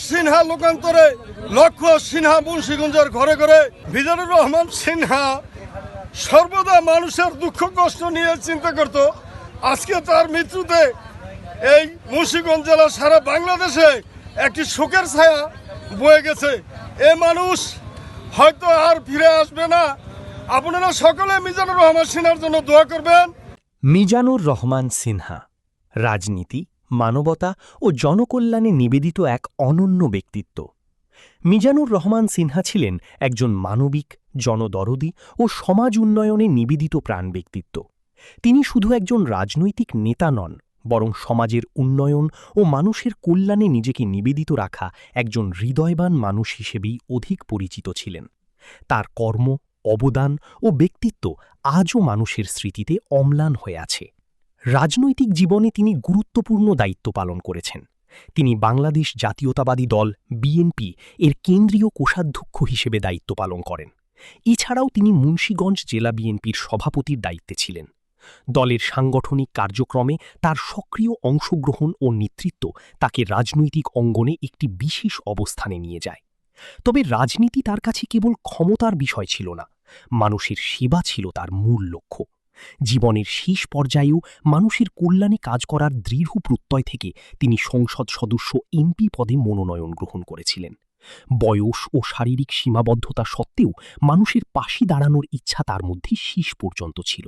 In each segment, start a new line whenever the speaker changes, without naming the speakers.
সিনহা লোকান্তরে লক্ষ্য সিনহা মুন্সিগঞ্জের ঘরে ঘরে। মিজানুর রহমান সিনহা সর্বদা মানুষের দুঃখ কষ্ট নিয়ে চিন্তা করত। আজকে তার মৃত্যুতে এই মুন্সিগঞ্জ জেলা সারা বাংলাদেশে একটি শোকের ছায়া বয়ে গেছে। এ মানুষ হয়তো আর ফিরে আসবে না। আপনারা সকলে মিজানুর রহমান সিনহার জন্য দোয়া করবেন।
মিজানুর রহমান সিনহা রাজনীতি, মানবতা ও জনকল্যাণে নিবেদিত এক অনন্য ব্যক্তিত্ব। মিজানুর রহমান সিনহা ছিলেন একজন মানবিক, জনদরদী ও সমাজ উন্নয়নে নিবেদিত প্রাণ ব্যক্তিত্ব। তিনি শুধু একজন রাজনৈতিক নেতা নন, বরং সমাজের উন্নয়ন ও মানুষের কল্যাণে নিজেকে নিবেদিত রাখা একজন হৃদয়বান মানুষ হিসেবেই অধিক পরিচিত ছিলেন। তার কর্ম, অবদান ও ব্যক্তিত্ব আজও মানুষের স্মৃতিতে অম্লান হয়ে আছে। রাজনৈতিক জীবনে তিনি গুরুত্বপূর্ণ দায়িত্ব পালন করেছেন। তিনি বাংলাদেশ জাতীয়তাবাদী দল বিএনপি এর কেন্দ্রীয় কোষাধ্যক্ষ হিসেবে দায়িত্ব পালন করেন। এছাড়াও তিনি মুন্সিগঞ্জ জেলা বিএনপির সভাপতির দায়িত্বে ছিলেন। দলের সাংগঠনিক কার্যক্রমে তার সক্রিয় অংশগ্রহণ ও নেতৃত্ব তাকে রাজনৈতিক অঙ্গনে একটি বিশেষ অবস্থানে নিয়ে যায়। তবে রাজনীতি তার কাছে কেবল ক্ষমতার বিষয় ছিল না, মানুষের সেবা ছিল তার মূল লক্ষ্য। জীবনের শেষ পর্যায়েও মানুষের কল্যাণে কাজ করার দৃঢ় প্রত্যয় থেকে তিনি সংসদ সদস্য এমপি পদে মনোনয়ন গ্রহণ করেছিলেন। বয়স ও শারীরিক সীমাবদ্ধতা সত্ত্বেও মানুষের পাশে দাঁড়ানোর ইচ্ছা তার মধ্যে শেষ পর্যন্ত ছিল।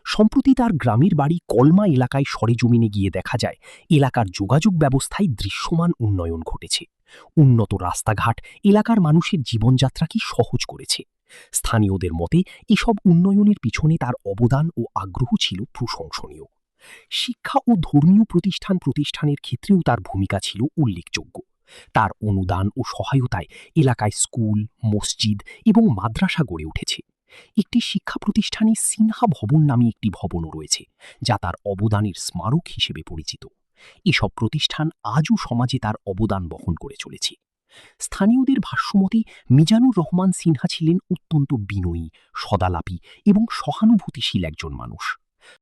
সম্প্রতি তার গ্রামের বাড়ি কলমা এলাকায় সরেজমিনে গিয়ে দেখা যায় এলাকার যোগাযোগ ব্যবস্থায় দৃশ্যমান উন্নয়ন ঘটেছে। উন্নত রাস্তাঘাট এলাকার মানুষের জীবনযাত্রাকে সহজ করেছে। স্থানীয়দের মতে এসব উন্নয়নের পিছনে তার অবদান ও আগ্রহ ছিল প্রশংসনীয়। শিক্ষা ও ধর্মীয় প্রতিষ্ঠানের ক্ষেত্রেও তার ভূমিকা ছিল উল্লেখযোগ্য। তার অনুদান ও সহায়তায় এলাকায় স্কুল, মসজিদ এবং মাদ্রাসা গড়ে উঠেছে। একটি শিক্ষা প্রতিষ্ঠানে সিনহা ভবন নামে একটি ভবনও রয়েছে, যা তার অবদানের স্মারক হিসেবে পরিচিত। এসব প্রতিষ্ঠান আজও সমাজে তার অবদান বহন করে চলেছে। স্থানীয়দের ভাষ্যমতে মিজানুর রহমান সিনহা ছিলেন অত্যন্ত বিনয়ী, সদালাপী এবং সহানুভূতিশীল একজন মানুষ।